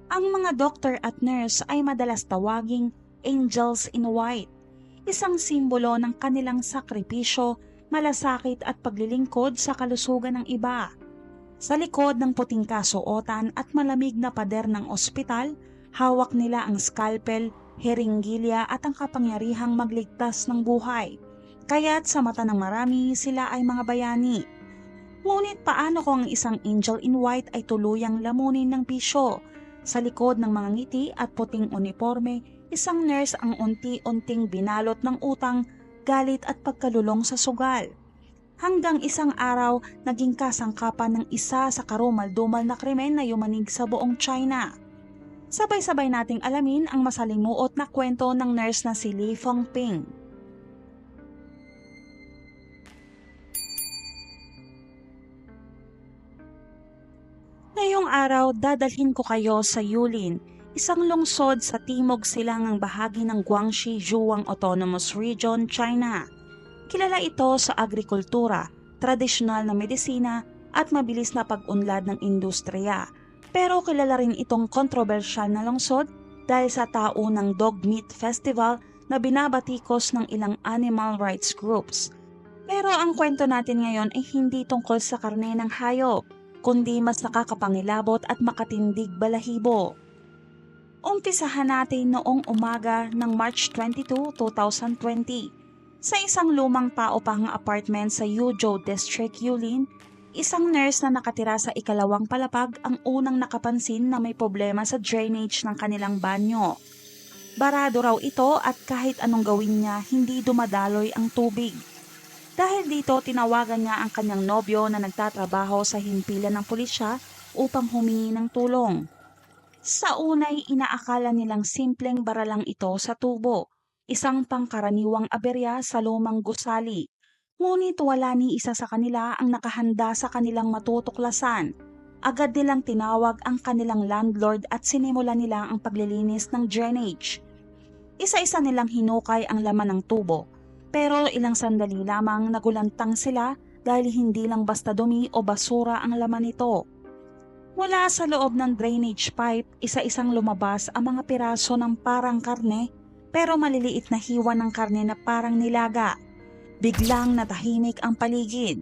Ang mga doctor at nurse ay madalas tawaging angels in white, isang simbolo ng kanilang sakripisyo, malasakit at paglilingkod sa kalusugan ng iba. Sa likod ng puting kasuotan at malamig na pader ng ospital, hawak nila ang scalpel, heringgilya at ang kapangyarihang magligtas ng buhay. Kaya't sa mata ng marami, sila ay mga bayani. Ngunit paano kung ang isang angel in white ay tuluyang lamunin ng bisyo? Sa likod ng mga ngiti at puting uniforme, isang nurse ang unti-unting binalot ng utang, galit at pagkalulong sa sugal. Hanggang isang araw, naging kasangkapan ng isa sa karumal-dumal na krimen na yumanig sa buong China. Sabay-sabay nating alamin ang masalimuot na kwento ng nurse na si Li Fengping. Ngayong araw, dadalhin ko kayo sa Yulin, isang lungsod sa timog silangang bahagi ng Guangxi Zhuang Autonomous Region, China. Kilala ito sa agrikultura, tradisyonal na medisina at mabilis na pag-unlad ng industriya. Pero kilala rin itong kontrobersyal na lungsod dahil sa taunang Dog Meat Festival na binabatikos ng ilang animal rights groups. Pero ang kwento natin ngayon ay hindi tungkol sa karne ng hayop, kundi mas nakakapangilabot at makatindig balahibo. Umpisahan natin noong umaga ng March 22, 2020. Sa isang lumang paupahang apartment sa Yuzhou District, Yulin, isang nurse na nakatira sa ikalawang palapag ang unang nakapansin na may problema sa drainage ng kanilang banyo. Barado raw ito at kahit anong gawin niya, hindi dumadaloy ang tubig. Dahil dito, tinawagan niya ang kanyang nobyo na nagtatrabaho sa himpilan ng pulisya upang humingi ng tulong. Sa unay, inaakala nilang simpleng bara lang ito sa tubo, isang pangkaraniwang aberya sa lumang gusali. Ngunit wala ni isa sa kanila ang nakahanda sa kanilang matutuklasan. Agad nilang tinawag ang kanilang landlord at sinimulan nila ang paglilinis ng drainage. Isa-isa nilang hinukay ang laman ng tubo. Pero ilang sandali lamang nagulantang sila dahil hindi lang basta dumi o basura ang laman nito. Mula sa loob ng drainage pipe, isa-isang lumabas ang mga piraso ng parang karne pero maliliit na hiwa ng karne na parang nilaga. Biglang natahimik ang paligid.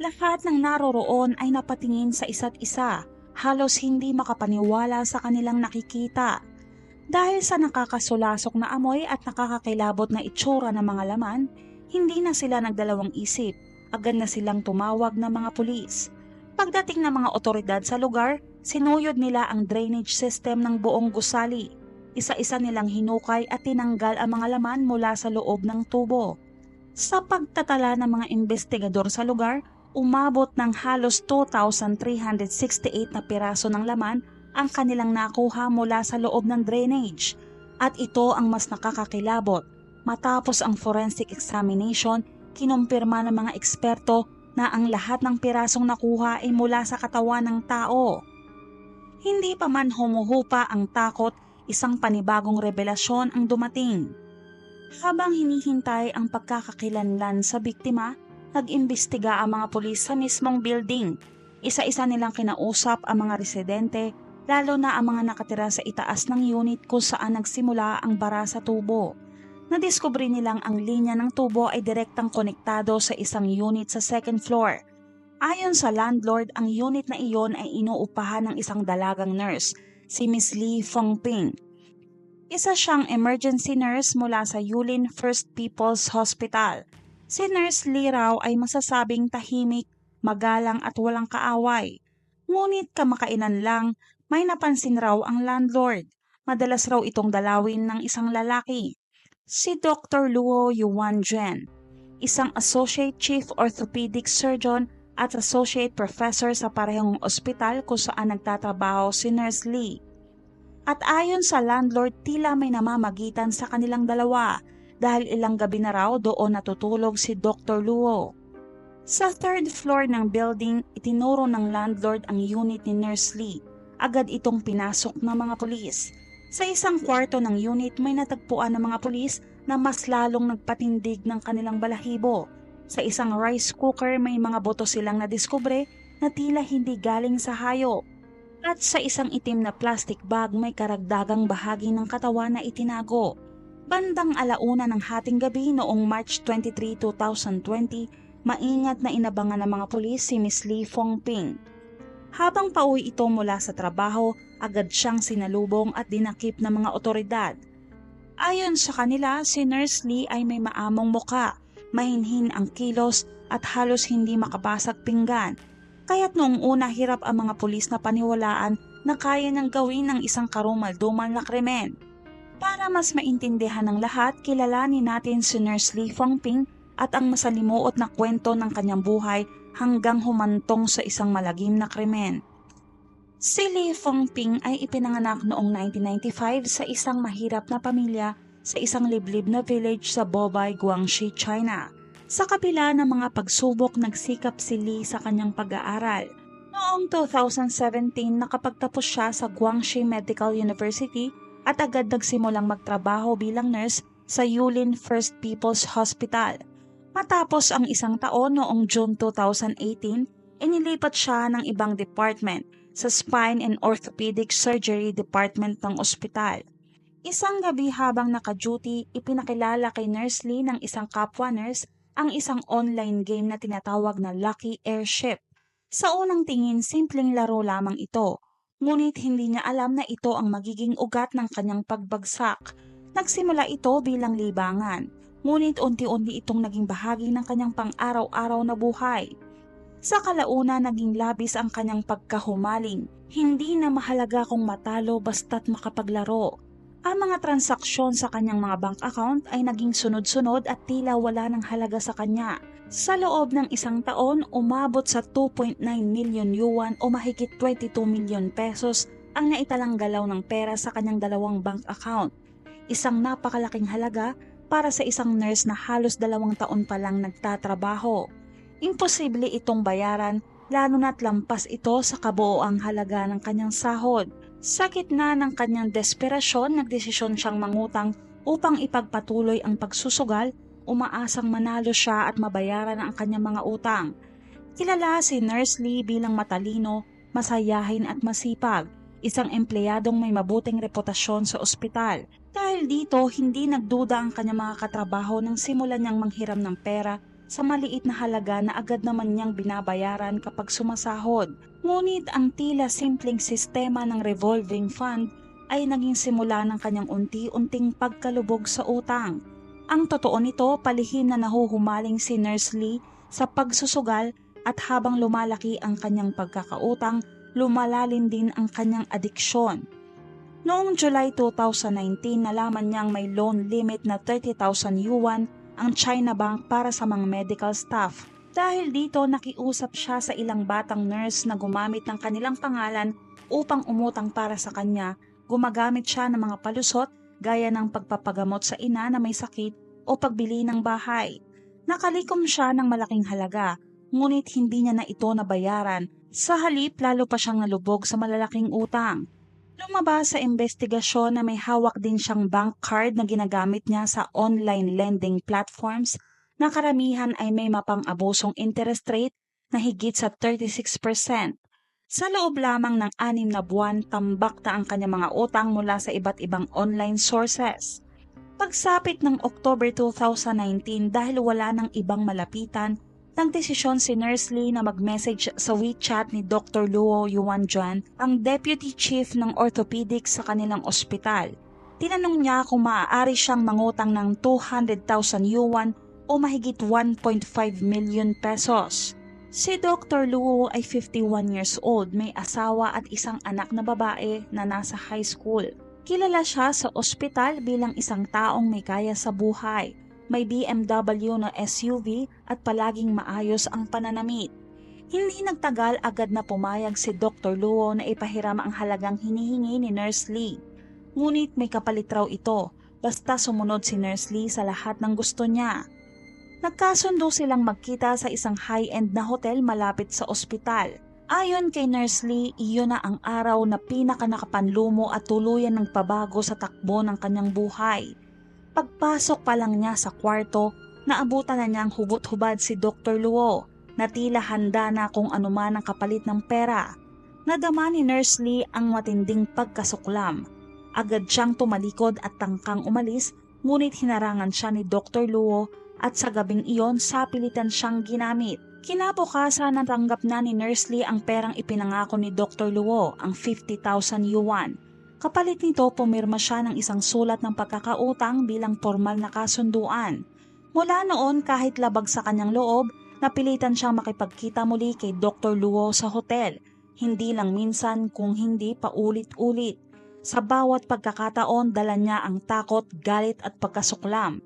Lahat ng naroroon ay napatingin sa isa't isa, halos hindi makapaniwala sa kanilang nakikita. Dahil sa nakakasulasok na amoy at nakakakilabot na itsura ng mga laman, hindi na sila nagdalawang isip. Agad na silang tumawag ng mga pulis. Pagdating ng mga otoridad sa lugar, sinuyod nila ang drainage system ng buong gusali. Isa-isa nilang hinukay at tinanggal ang mga laman mula sa loob ng tubo. Sa pagtatala ng mga investigador sa lugar, umabot ng halos 2,368 na piraso ng laman ang kanilang nakuha mula sa loob ng drainage. At ito ang mas nakakakilabot. Matapos ang forensic examination, kinumpirma ng mga eksperto na ang lahat ng pirasong nakuha ay mula sa katawan ng tao. Hindi pa man humuhupa ang takot, isang panibagong revelasyon ang dumating. Habang hinihintay ang pagkakakilanlan sa biktima, nag-imbestiga ang mga pulis sa mismong building. Isa-isa nilang kinausap ang mga residente, lalo na ang mga nakatira sa itaas ng unit kung saan nagsimula ang bara sa tubo. Nadiskubre nilang ang linya ng tubo ay direktang konektado sa isang unit sa second floor. Ayon sa landlord, ang unit na iyon ay inuupahan ng isang dalagang nurse, si Miss Li Fengping. Isa siyang emergency nurse mula sa Yulin First People's Hospital. Si Nurse Li raw ay masasabing tahimik, magalang at walang kaaway. Ngunit kamakailan lang, may napansin raw ang landlord. Madalas raw itong dalawin ng isang lalaki. Si Dr. Luo Yuanzhen, isang Associate Chief Orthopedic Surgeon at Associate Professor sa parehong ospital kung saan nagtatrabaho si Nurse Li. At ayon sa landlord, tila may namamagitan sa kanilang dalawa dahil ilang gabi na raw doon natutulog si Dr. Luo. Sa third floor ng building, itinuro ng landlord ang unit ni Nurse Li. Agad itong pinasok ng mga pulis. Sa isang kwarto ng unit, may natagpuan ng mga pulis na mas lalong nagpatindig ng kanilang balahibo. Sa isang rice cooker, may mga boto silang nadiskubre na tila hindi galing sa hayop. At sa isang itim na plastic bag may karagdagang bahagi ng katawan na itinago. Bandang 1:00 ng hating gabi noong March 23, 2020, maingat na inabangan ng mga pulis si Miss Lee Fongping. Habang pauwi ito mula sa trabaho, agad siyang sinalubong at dinakip ng mga otoridad. Ayon sa kanila, si Nurse Lee ay may maamong muka, mahinhin ang kilos at halos hindi makabasag pinggan. Kaya't noong una hirap ang mga pulis na paniwalaan na kaya niyang gawin ng isang karumal-dumal na krimen. Para mas maintindihan ng lahat, kilalanin natin si Nurse Lee Fongping at ang masalimuot na kwento ng kanyang buhay hanggang humantong sa isang malagim na krimen. Si Lee Fongping ay ipinanganak noong 1995 sa isang mahirap na pamilya sa isang liblib na village sa Bobay, Guangxi, China. Sa kabila ng mga pagsubok, nagsikap si Lee sa kanyang pag-aaral. Noong 2017, nakapagtapos siya sa Guangxi Medical University at agad nagsimulang magtrabaho bilang nurse sa Yulin First People's Hospital. Matapos ang isang taon noong June 2018, inilipat siya ng ibang department sa Spine and Orthopedic Surgery Department ng ospital. Isang gabi habang naka-duty, ipinakilala kay Nurse Lee ng isang kapwa nurse ang isang online game na tinatawag na Lucky Airship. Sa unang tingin, simpleng laro lamang ito, ngunit hindi niya alam na ito ang magiging ugat ng kanyang pagbagsak. Nagsimula ito bilang libangan, ngunit unti-unti itong naging bahagi ng kanyang pang-araw-araw na buhay. Sa kalauna, naging labis ang kanyang pagkahumaling, hindi na mahalaga kung matalo basta't makapaglaro. Ang mga transaksyon sa kanyang mga bank account ay naging sunod-sunod at tila wala ng halaga sa kanya. Sa loob ng isang taon, umabot sa 2.9 million yuan o mahigit 22 million pesos ang naitalang galaw ng pera sa kanyang dalawang bank account. Isang napakalaking halaga para sa isang nurse na halos 2 taon pa lang nagtatrabaho. Imposible itong bayaran, lalo na't lampas ito sa kabuoang halaga ng kanyang sahod. Sa gitna ng kanyang desperasyon, nagdesisyon siyang mangutang upang ipagpatuloy ang pagsusugal, umaasang manalo siya at mabayaran ang kanyang mga utang. Kilala si Nurse Lee bilang matalino, masayahin at masipag, isang empleyadong may mabuting reputasyon sa ospital. Dahil dito, hindi nagduda ang kanyang mga katrabaho nang simulan niyang manghiram ng pera sa maliit na halaga na agad naman niyang binabayaran kapag sumasahod. Ngunit ang tila simpleng sistema ng revolving fund ay naging simula ng kanyang unti-unting pagkalubog sa utang. Ang totoo nito, palihim na nahuhumaling si Nurse Lee sa pagsusugal at habang lumalaki ang kanyang pagkakautang, lumalalim din ang kanyang adiksyon. Noong July 2019, nalaman niyang may loan limit na 30,000 yuan ang China Bank para sa mga medical staff. Dahil dito, nakiusap siya sa ilang batang nurse na gumamit ng kanilang pangalan upang umutang para sa kanya. Gumagamit siya ng mga palusot gaya ng pagpapagamot sa ina na may sakit o pagbili ng bahay. Nakalikom siya ng malaking halaga, ngunit hindi niya na ito nabayaran. Sa halip, lalo pa siyang nalubog sa malalaking utang. Lumabas sa investigasyon na may hawak din siyang bank card na ginagamit niya sa online lending platforms na karamihan ay may mapang-abusong interest rate na higit sa 36%. Sa loob lamang ng 6 na buwan, tambak na ang kanyang mga utang mula sa iba't ibang online sources. Pagsapit ng October 2019, dahil wala ng ibang malapitan, nagdesisyon si Nurse Lee na mag-message sa WeChat ni Dr. Luo Yuanjuan, ang Deputy Chief ng Orthopedics sa kanilang ospital. Tinanong niya kung maaari siyang mangutang ng 200,000 yuan o mahigit 1.5 million pesos. Si Dr. Luo ay 51 years old, may asawa at isang anak na babae na nasa high school. Kilala siya sa ospital bilang isang taong may kaya sa buhay. May BMW na SUV at palaging maayos ang pananamit. Hindi nagtagal, agad na pumayag si Dr. Luo na ipahiram ang halagang hinihingi ni Nurse Lee. Ngunit may kapalit raw ito, basta sumunod si Nurse Lee sa lahat ng gusto niya. Nagkasundo silang magkita sa isang high-end na hotel malapit sa ospital. Ayon kay Nurse Lee, iyon na ang araw na pinaka-nakapanlumo at tuluyan ng pabago sa takbo ng kanyang buhay. Pagpasok pa lang niya sa kwarto, naabutan na niyang hubot-hubad si Dr. Luo na tila handa na kung anuman ang kapalit ng pera. Nadama ni Nurse Lee ang matinding pagkasuklam. Agad siyang tumalikod at tangkang umalis, ngunit hinarangan siya ni Dr. Luo at sa gabing iyon sapilitan siyang ginamit. Kinabukasan natanggap na ni Nurse Lee ang perang ipinangako ni Dr. Luo, ang 50,000 yuan. Kapalit nito pumirma siya ng isang sulat ng pagkakautang bilang formal na kasunduan. Mula noon kahit labag sa kanyang loob, napilitan siyang makipagkita muli kay Dr. Luo sa hotel. Hindi lang minsan kung hindi paulit-ulit. Sa bawat pagkakataon dala niya ang takot, galit at pagkasuklam.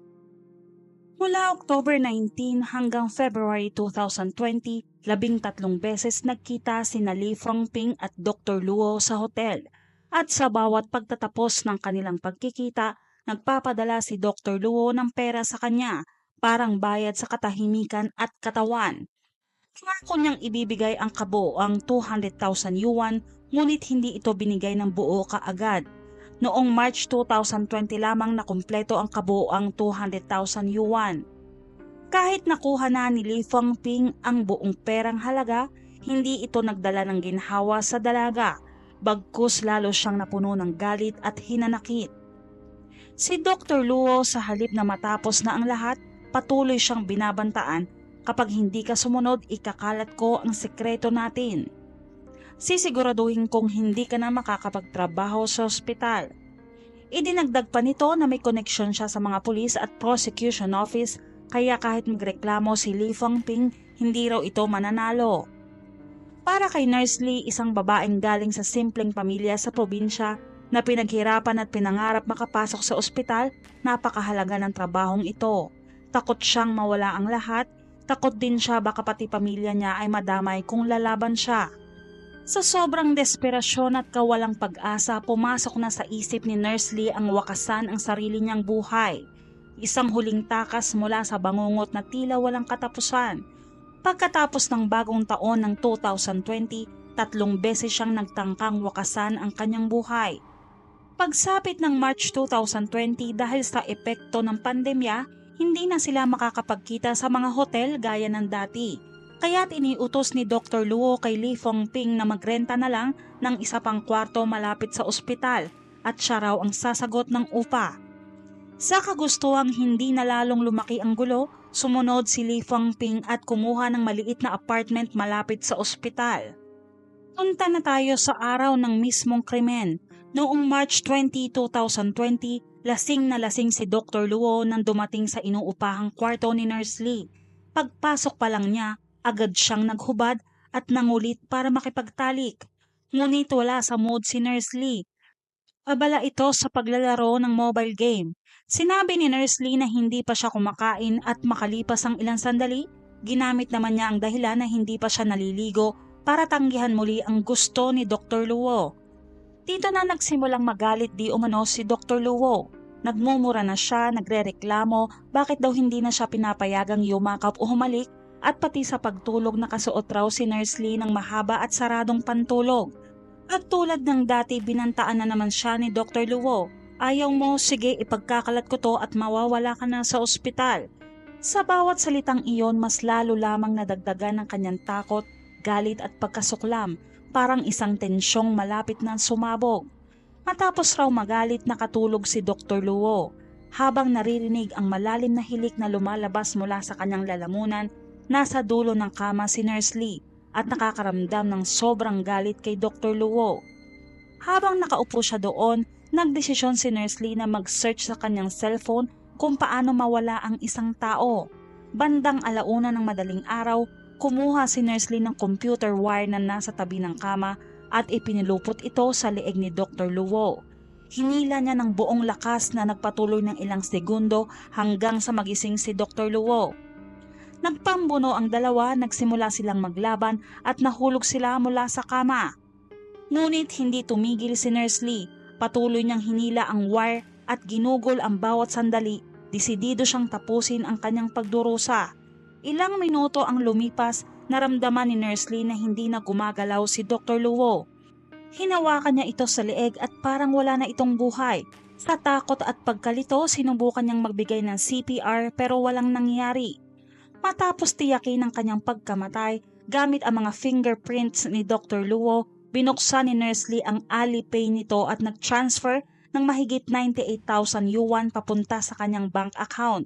Mula October 19 hanggang February 2020, 13 beses nagkita sina Lee Fengping at Dr. Luo sa hotel. At sa bawat pagtatapos ng kanilang pagkikita, nagpapadala si Dr. Luo ng pera sa kanya, parang bayad sa katahimikan at katawan. Pangako niyang ibibigay ang kabuoang 200,000 yuan, ngunit hindi ito binigay ng buo kaagad. Noong March 2020 lamang nakumpleto ang kabuoang 200,000 yuan. Kahit nakuha na ni Lee Fengping ang buong perang halaga, hindi ito nagdala ng ginhawa sa dalaga, bagkus lalo siyang napuno ng galit at hinanakit. Si Dr. Luo sa halip na matapos na ang lahat, patuloy siyang binabantaan, kapag hindi ka sumunod ikakalat ko ang sekreto natin. Sisiguraduhin kong hindi ka na makakapagtrabaho sa ospital. Idinagdag pa nito na may koneksyon siya sa mga pulis at prosecution office, kaya kahit magreklamo si Lee Fengping, hindi raw ito mananalo. Para kay Nurse Lee, isang babaeng galing sa simpleng pamilya sa probinsya na pinaghirapan at pinangarap makapasok sa ospital, napakahalaga ng trabahong ito. Takot siyang mawala ang lahat, takot din siya baka pati pamilya niya ay madamay kung lalaban siya. Sa sobrang desperasyon at kawalang pag-asa, pumasok na sa isip ni Nurse Lee ang wakasan ang sarili niyang buhay. Isang huling takas mula sa bangungot na tila walang katapusan. Pagkatapos ng bagong taon ng 2020, 3 beses siyang nagtangkang wakasan ang kanyang buhay. Pagsapit ng March 2020 dahil sa epekto ng pandemya, hindi na sila makakapagkita sa mga hotel gaya ng dati. Kaya't iniutos ni Dr. Luo kay Lee Fengping na magrenta na lang ng isa pang kwarto malapit sa ospital at siya raw ang sasagot ng upa. Sa kagustuhang hindi na lalong lumaki ang gulo, sumunod si Lee Fengping at kumuha ng maliit na apartment malapit sa ospital. Punta na tayo sa araw ng mismong krimen. Noong March 20, 2020, lasing na lasing si Dr. Luo nang dumating sa inuupahang kwarto ni Nurse Lee. Pagpasok pa lang niya, agad siyang naghubad at nangulit para makipagtalik. Ngunit wala sa mood si Nurse Lee. Abala ito sa paglalaro ng mobile game. Sinabi ni Nurse Lee na hindi pa siya kumakain at makalipas ang ilang sandali, ginamit naman niya ang dahilan na hindi pa siya naliligo para tanggihan muli ang gusto ni Dr. Luo. Dito na nagsimulang magalit di umano si Dr. Luo. Nagmumura na siya, nagrereklamo bakit daw hindi na siya pinapayagang yumakap o humalik, at pati sa pagtulog nakasuot raw si Nurse Lee ng mahaba at saradong pantulog. At tulad ng dati binantaan na naman siya ni Dr. Luo. Ayaw mo, sige ipagkakalat ko to at mawawala ka na sa ospital. Sa bawat salitang iyon mas lalo lamang nadagdagan ng kanyang takot, galit at pagkasuklam, parang isang tensyong malapit na sumabog. Matapos raw magalit nakatulog si Dr. Luo. Habang naririnig ang malalim na hilik na lumalabas mula sa kanyang lalamunan, nasa dulo ng kama si Nurse Lee at nakakaramdam ng sobrang galit kay Dr. Luo. Habang nakaupo siya doon, nagdesisyon si Nurse Lee na mag-search sa kanyang cellphone kung paano mawala ang isang tao. Bandang 1:00 ng madaling araw, kumuha si Nurse Lee ng computer wire na nasa tabi ng kama at ipinilupot ito sa leeg ni Dr. Luo. Hinila niya ng buong lakas na nagpatuloy ng ilang segundo hanggang sa magising si Dr. Luo. Nagpambuno ang dalawa, nagsimula silang maglaban at nahulog sila mula sa kama. Ngunit hindi tumigil si Nurse Lee, patuloy niyang hinila ang wire at ginugol ang bawat sandali, desidido siyang tapusin ang kanyang pagdurusa. Ilang minuto ang lumipas, naramdaman ni Nurse Lee na hindi na gumagalaw si Dr. Luo. Hinawakan niya ito sa leeg at parang wala na itong buhay. Sa takot at pagkalito, sinubukan niyang magbigay ng CPR pero walang nangyari. Matapos tiyakin ang kanyang pagkamatay, gamit ang mga fingerprints ni Dr. Luo, Binuksan ni Nurse Lee ang Alipay nito at nag-transfer ng mahigit 98,000 yuan papunta sa kanyang bank account.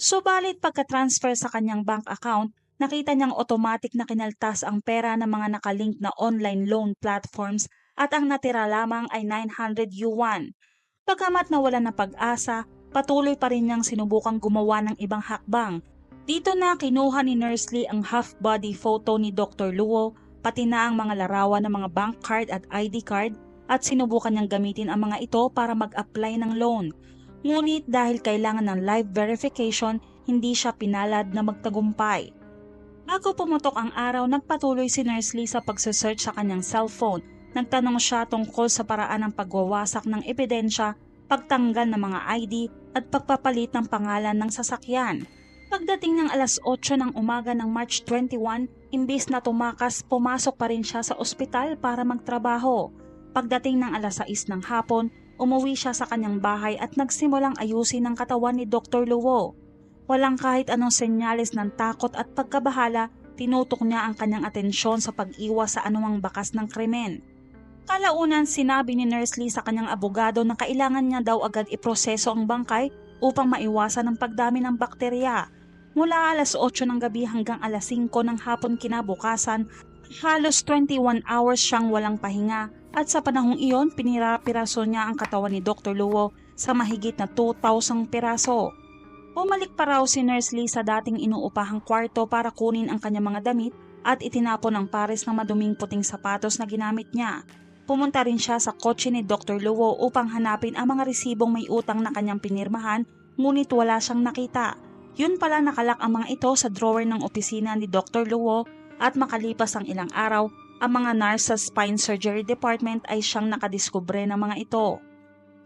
Subalit pagka-transfer sa kanyang bank account, nakita niyang automatic na kinaltas ang pera ng mga nakalink na online loan platforms at ang natira lamang ay 900 yuan. Pagkamat nawalan ng pag-asa, patuloy pa rin niyang sinubukang gumawa ng ibang hakbang. Dito na kinuha ni Nurse Lee ang half-body photo ni Dr. Luo, pati na ang mga larawan ng mga bank card at ID card at sinubukan niyang gamitin ang mga ito para mag-apply ng loan. Ngunit dahil kailangan ng live verification, hindi siya pinalad na magtagumpay. Bago pumutok ang araw, nagpatuloy si Nurse Lee sa pagsesearch sa kanyang cellphone. Nagtanong siya tungkol sa paraan ng pagwawasak ng ebidensya, pagtanggal ng mga ID at pagpapalit ng pangalan ng sasakyan. Pagdating ng alas 8 ng umaga ng March 21, imbis na tumakas, pumasok pa rin siya sa ospital para magtrabaho. Pagdating ng alas 6 ng hapon, umuwi siya sa kanyang bahay at nagsimulang ayusin ang katawan ni Dr. Luo. Walang kahit anong senyales ng takot at pagkabahala, tinutok niya ang kanyang atensyon sa pag-iwas sa anumang bakas ng krimen. Kalaunan, sinabi ni Nurse Lee sa kanyang abogado na kailangan niya daw agad iproseso ang bangkay upang maiwasan ang pagdami ng bakterya. Mula alas 8 ng gabi hanggang alas 5 ng hapon kinabukasan, halos 21 hours siyang walang pahinga at sa panahong iyon pinira-piraso niya ang katawan ni Dr. Luo sa mahigit na 2,000 piraso. Bumalik pa raw si Nurse Lee sa dating inuupahang kwarto para kunin ang kanyang mga damit at itinapon ang pares ng maduming puting sapatos na ginamit niya. Pumunta rin siya sa kotse ni Dr. Luo upang hanapin ang mga resibong may utang na kanyang pinirmahan, ngunit wala siyang nakita. Yun pala, nakalak ang mga ito sa drawer ng opisina ni Dr. Luo at makalipas ang ilang araw, ang mga nurse sa spine surgery department ay siyang nakadiskubre ng mga ito.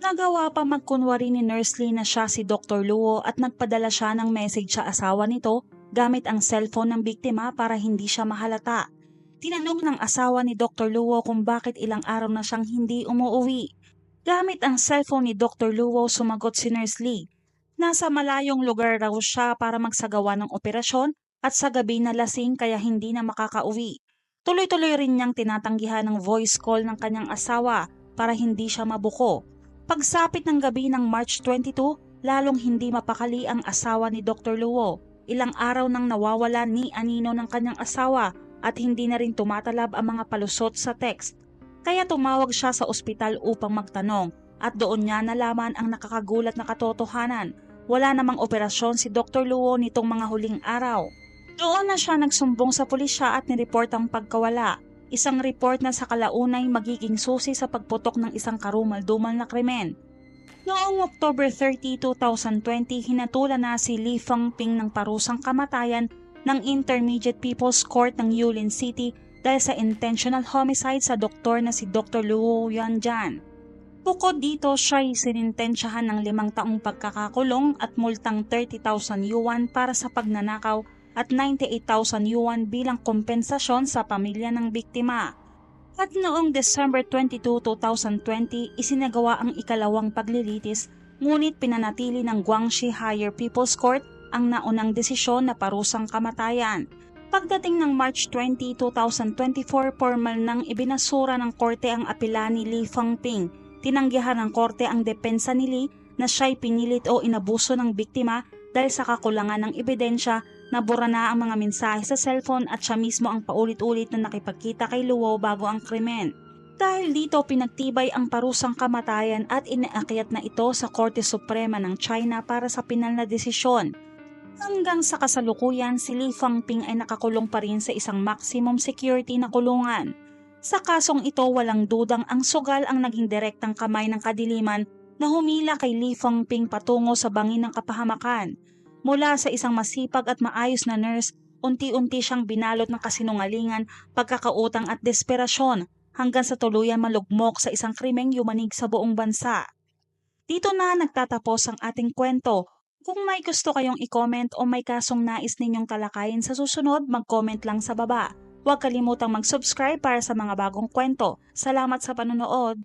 Nagawa pa magkunwari ni Nurse Lee na siya si Dr. Luo at nagpadala siya ng message sa asawa nito gamit ang cellphone ng biktima para hindi siya mahalata. Tinanong ng asawa ni Dr. Luo kung bakit ilang araw na siyang hindi umuuwi. Gamit ang cellphone ni Dr. Luo, sumagot si Nurse Lee. Nasa malayong lugar raw siya para magsagawa ng operasyon at sa gabi na lasing kaya hindi na makakauwi. Tuloy-tuloy rin niyang tinatanggihan ng voice call ng kanyang asawa para hindi siya mabuko. Pagsapit ng gabi ng March 22, lalong hindi mapakali ang asawa ni Dr. Luo. Ilang araw nang nawawala ni anino ng kanyang asawa at hindi na rin tumatalab ang mga palusot sa text. Kaya tumawag siya sa ospital upang magtanong at doon niya nalaman ang nakakagulat na katotohanan. Wala namang operasyon si Dr. Luo nitong mga huling araw. Doon na siya nagsumbong sa pulisya at nireport ang pagkawala. Isang report na sa kalaunay magiging susi sa pagputok ng isang karumal-dumal na krimen. Noong October 30, 2020, hinatulan na si Lee Fangping ng parusang kamatayan ng Intermediate People's Court ng Yulin City dahil sa intentional homicide sa doktor na si Dr. Luo Yanjian. Bukod dito, siya'y sinintensyahan ng 5 taong pagkakakulong at multang 30,000 yuan para sa pagnanakaw at 98,000 yuan bilang kompensasyon sa pamilya ng biktima. At noong December 22, 2020, isinagawa ang ikalawang paglilitis, ngunit pinanatili ng Guangxi Higher People's Court ang naunang desisyon na parusang kamatayan. Pagdating ng March 20, 2024, formal nang ibinasura ng korte ang apela ni Lee Fangping. Tinanggihan ng korte ang depensa ni Lee na siya'y pinilit o inabuso ng biktima dahil sa kakulangan ng ebidensya. Nabura na ang mga mensahe sa cellphone at siya mismo ang paulit-ulit na nakipagkita kay Luo bago ang krimen. Dahil dito pinagtibay ang parusang kamatayan at inaakyat na ito sa Korte Suprema ng China para sa pinal na desisyon. Hanggang sa kasalukuyan, si Lee Fangping ay nakakulong pa rin sa isang maximum security na kulungan. Sa kasong ito, walang dudang ang sugal ang naging direktang kamay ng kadiliman na humila kay Lee Fangping patungo sa bangin ng kapahamakan. Mula sa isang masipag at maayos na nurse, unti-unti siyang binalot ng kasinungalingan, pagkakautang at desperasyon hanggang sa tuluyan malugmok sa isang krimeng yumanig sa buong bansa. Dito na nagtatapos ang ating kwento. Kung may gusto kayong i-comment o may kasong nais ninyong talakayin sa susunod, mag-comment lang sa baba. Huwag kalimutang mag-subscribe para sa mga bagong kwento. Salamat sa panonood!